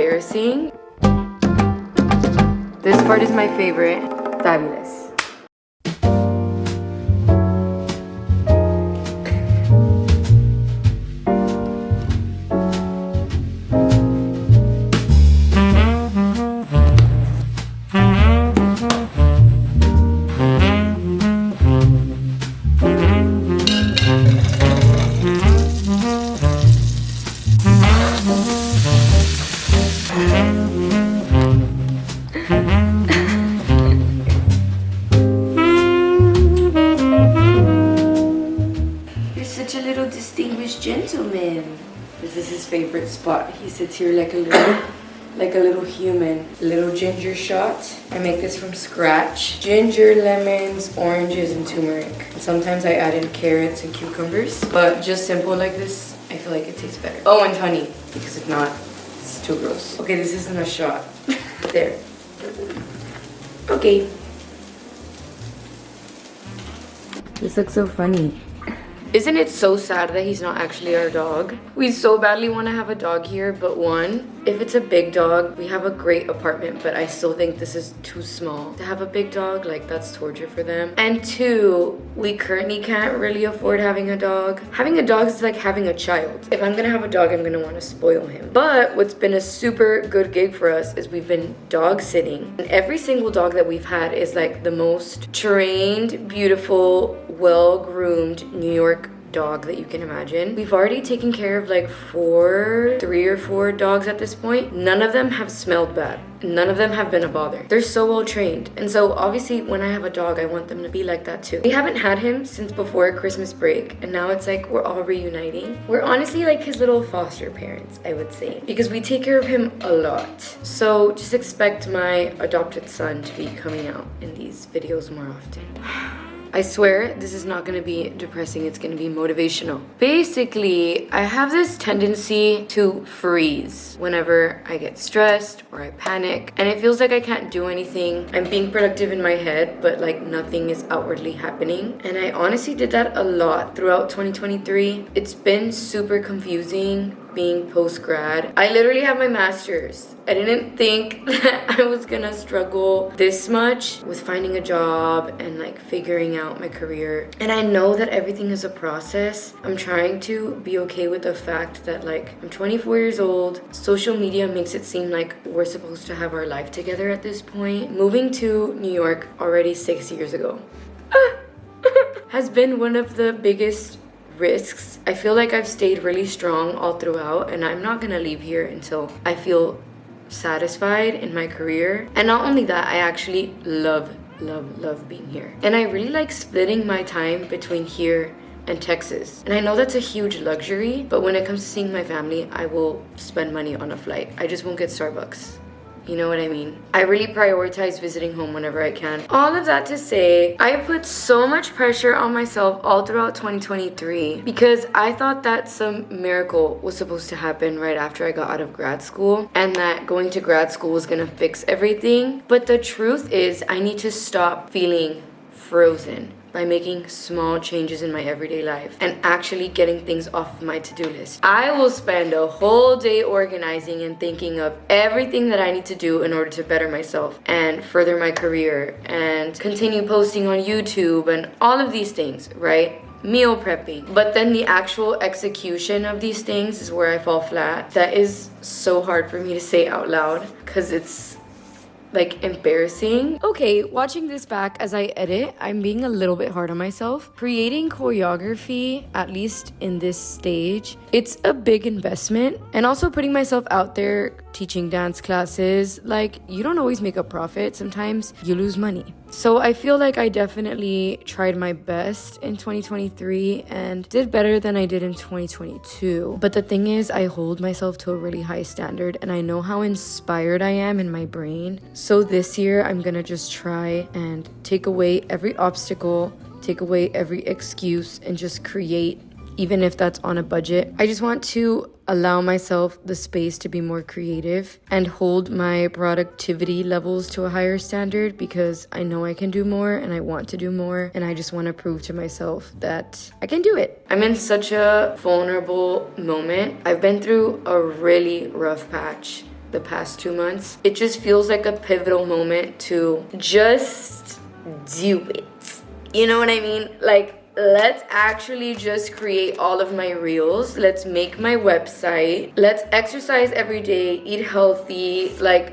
embarrassing. This part is my favorite. Fabulous. Gentleman. This is his favorite spot. He sits here like a little human. Little ginger shot. I make this from scratch. Ginger, lemons, oranges, and turmeric. Sometimes I add in carrots and cucumbers, but just simple like this, I feel like it tastes better. Oh, and honey, because if not, it's too gross. Okay, this isn't a shot. There. Okay. This looks so funny. Isn't it so sad that he's not actually our dog? We so badly want to have a dog here, but one, if it's a big dog, we have a great apartment, but I still think this is too small to have a big dog. Like, that's torture for them. And two, we currently can't really afford having a dog. Having a dog is like having a child. If I'm gonna have a dog, I'm gonna want to spoil him. But what's been a super good gig for us is we've been dog sitting. And every single dog that we've had is like the most trained, beautiful, well-groomed New York dog that you can imagine. We've already taken care of like 3 or 4 dogs at this point. None of them have smelled bad. None of them have been a bother. They're so well trained. And so obviously when I have a dog, I want them to be like that too. We haven't had him since before Christmas break, and now it's like we're all reuniting. We're honestly like his little foster parents, I would say, because we take care of him a lot. So just expect my adopted son to be coming out in these videos more often. I swear this is not gonna be depressing, it's gonna be motivational. Basically, I have this tendency to freeze whenever I get stressed or I panic, and it feels like I can't do anything. I'm being productive in my head, but like nothing is outwardly happening. And I honestly did that a lot throughout 2023. It's been super confusing being post-grad. I literally have my master's. I didn't think that I was gonna struggle this much with finding a job and like figuring out my career. And I know that everything is a process. I'm trying to be okay with the fact that like I'm 24 years old. Social media makes it seem like we're supposed to have our life together at this point. Moving to New York already 6 years ago has been one of the biggest risks. I feel like I've stayed really strong all throughout, and I'm not gonna leave here until I feel satisfied in my career. And not only that, I actually love being here. And I really like splitting my time between here and Texas. And I know that's a huge luxury, but when it comes to seeing my family, I will spend money on a flight. I just won't get Starbucks. You know what I mean? I really prioritize visiting home whenever I can. All of that to say, I put so much pressure on myself all throughout 2023 because I thought that some miracle was supposed to happen right after I got out of grad school, and that going to grad school was gonna fix everything. But the truth is, I need to stop feeling frozen by making small changes in my everyday life and actually getting things off of my to-do list. I will spend a whole day organizing and thinking of everything that I need to do in order to better myself and further my career and continue posting on YouTube and all of these things, right? Meal prepping. But then the actual execution of these things is where I fall flat. That is so hard for me to say out loud because it's like embarrassing. Okay, watching this back as I edit, I'm being a little bit hard on myself. Creating choreography, at least in this stage, it's a big investment. And also putting myself out there, teaching dance classes, like you don't always make a profit. Sometimes you lose money. So I feel like I definitely tried my best in 2023 and did better than I did in 2022. But the thing is, I hold myself to a really high standard and I know how inspired I am in my brain. So this year, I'm gonna just try and take away every obstacle, take away every excuse, and just create, even if that's on a budget. I just want to allow myself the space to be more creative and hold my productivity levels to a higher standard because I know I can do more and I want to do more, and I just want to prove to myself that I can do it. I'm in such a vulnerable moment. I've been through a really rough patch the past 2 months. It just feels like a pivotal moment to just do it. You know what I mean? Like, let's actually just create all of my reels. Let's make my website. Let's exercise every day, eat healthy. Like,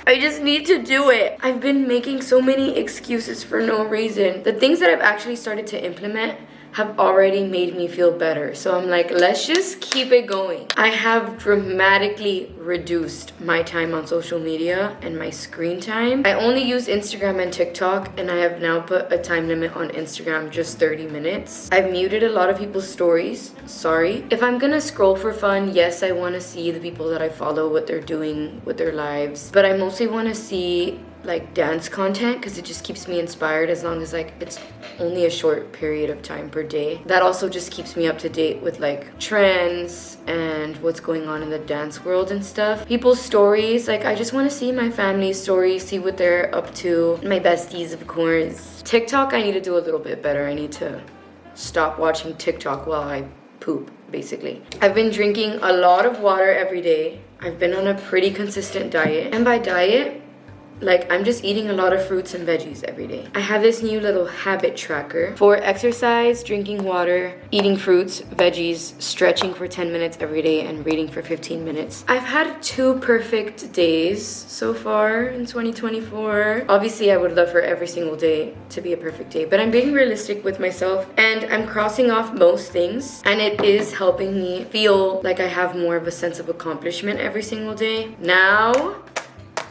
I just need to do it. I've been making so many excuses for no reason. The things that I've actually started to implement have already made me feel better. So I'm like, let's just keep it going. I have dramatically reduced my time on social media and my screen time. I only use Instagram and TikTok, and I have now put a time limit on Instagram, just 30 minutes. I've muted a lot of people's stories. Sorry. If I'm gonna scroll for fun, yes, I wanna see the people that I follow, what they're doing with their lives. But I mostly wanna see like dance content because it just keeps me inspired, as long as like it's only a short period of time per day. That also just keeps me up to date with like trends and what's going on in the dance world and stuff. People's stories, like I just want to see my family's stories, see what they're up to. My besties, of course. TikTok, I need to do a little bit better. I need to stop watching TikTok while I poop, basically. I've been drinking a lot of water every day. I've been on a pretty consistent diet, and by diet, like, I'm just eating a lot of fruits and veggies every day. I have this new little habit tracker for exercise, drinking water, eating fruits, veggies, stretching for 10 minutes every day, and reading for 15 minutes. I've had 2 perfect days so far in 2024. Obviously, I would love for every single day to be a perfect day, but I'm being realistic with myself, and I'm crossing off most things, and it is helping me feel like I have more of a sense of accomplishment every single day. Now,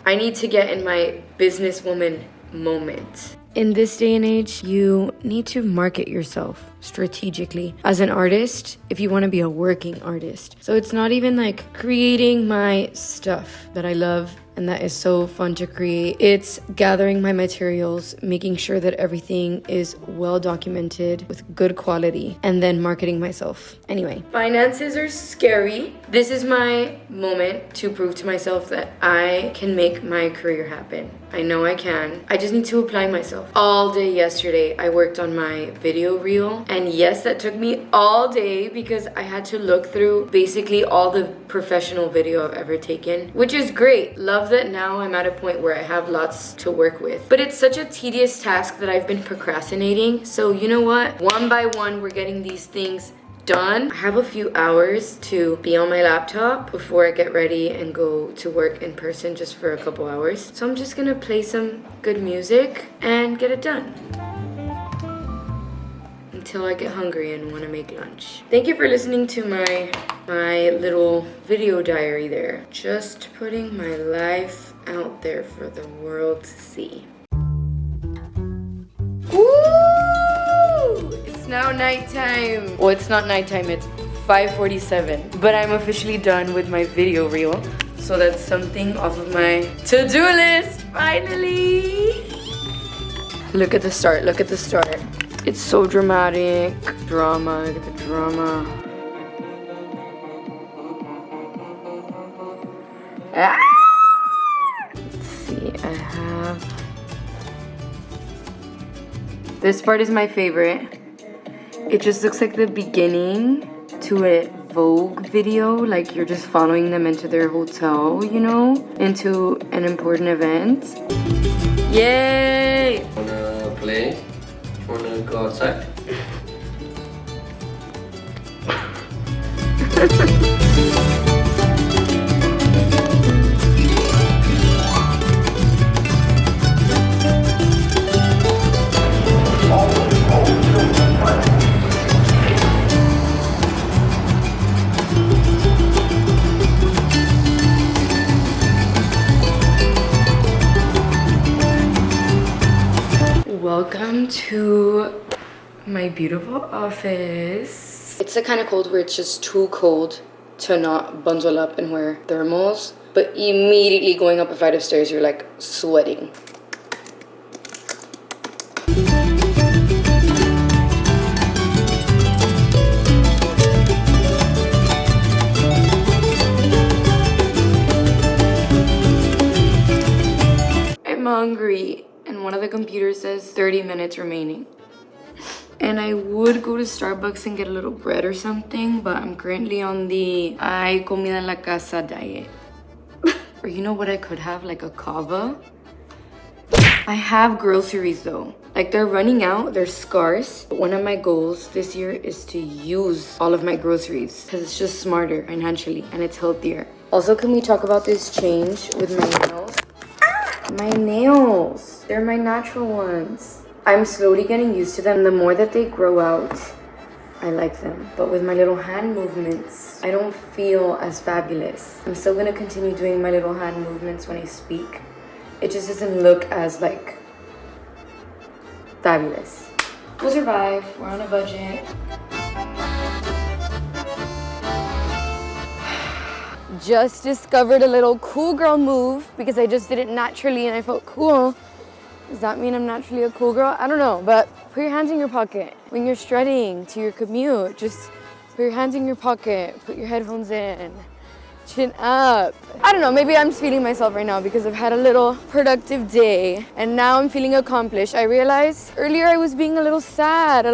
I need to get in my businesswoman moment. In this day and age, you need to market yourself strategically. As an artist, if you want to be a working artist. So it's not even like creating my stuff that I love and that is so fun to create. It's gathering my materials, making sure that everything is well documented with good quality, and then marketing myself. Anyway, finances are scary. This is my moment to prove to myself that I can make my career happen. I know I can. I just need to apply myself. All day yesterday, I worked on my video reel. And yes, that took me all day because I had to look through basically all the professional video I've ever taken, which is great. Love that now I'm at a point where I have lots to work with. But it's such a tedious task that I've been procrastinating. So you know what? One by one, we're getting these things done. I have a few hours to be on my laptop before I get ready and go to work in person just for a couple hours. So I'm just gonna play some good music and get it done until I get hungry and want to make lunch. Thank you for listening to my little video diary there. Just putting my life out there for the world to see. Woo! It's now nighttime. Well, it's not nighttime, it's 5:47. But I'm officially done with my video reel. So that's something off of my to-do list, finally. Look at the start, look at the start. It's so dramatic. Drama, look at the drama. Ah! Let's see, I have... This part is my favorite. It just looks like the beginning to a Vogue video, like you're just following them into their hotel, you know, into an important event. Yay! Wanna play? Wanna go outside? Welcome to my beautiful office. It's the kind of cold where it's just too cold to not bundle up and wear thermals, but immediately going up a flight of stairs, you're like sweating. I'm hungry. And one of the computers says 30 minutes remaining. And I would go to Starbucks and get a little bread or something, but I'm currently on the hay comida en la casa diet. Or you know what I could have? Like a kava. I have groceries though. Like they're running out, they're scarce. But one of my goals this year is to use all of my groceries because it's just smarter financially and it's healthier. Also, can we talk about this change with my nails? My nails, they're my natural ones. I'm slowly getting used to them. The more that they grow out, I like them. But with my little hand movements, I don't feel as fabulous. I'm still gonna continue doing my little hand movements when I speak. It just doesn't look as like fabulous. We'll survive, we're on a budget. Just discovered a little cool girl move because I just did it naturally and I felt cool. Does that mean I'm naturally a cool girl? I don't know, but put your hands in your pocket. When you're strutting to your commute, just put your hands in your pocket, put your headphones in, chin up. I don't know, maybe I'm just feeling myself right now because I've had a little productive day and now I'm feeling accomplished. I realized earlier I was being a little sad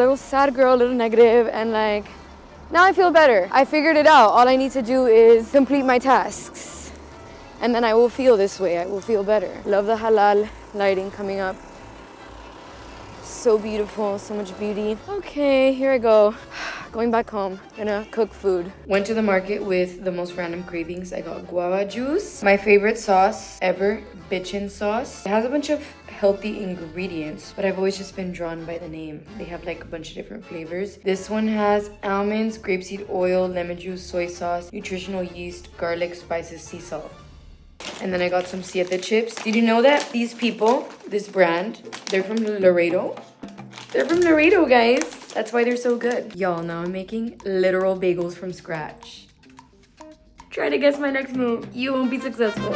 girl, a little negative, and like, now I feel better. I figured it out. All I need to do is complete my tasks and then I will feel this way. I will feel better. Love the halal lighting coming up. So beautiful, so much beauty. Okay, here I go. Going back home, gonna cook food. Went to the market with the most random cravings. I got guava juice. My favorite sauce ever, bitchin' sauce. It has a bunch of healthy ingredients, but I've always just been drawn by the name. They have like a bunch of different flavors. This one has almonds, grapeseed oil, lemon juice, soy sauce, nutritional yeast, garlic, spices, sea salt. And then I got some siete chips. Did you know that these people, this brand, they're from Laredo? They're from Laredo, guys. That's why they're so good. Y'all, now I'm making literal bagels from scratch. Try to guess my next move. You won't be successful.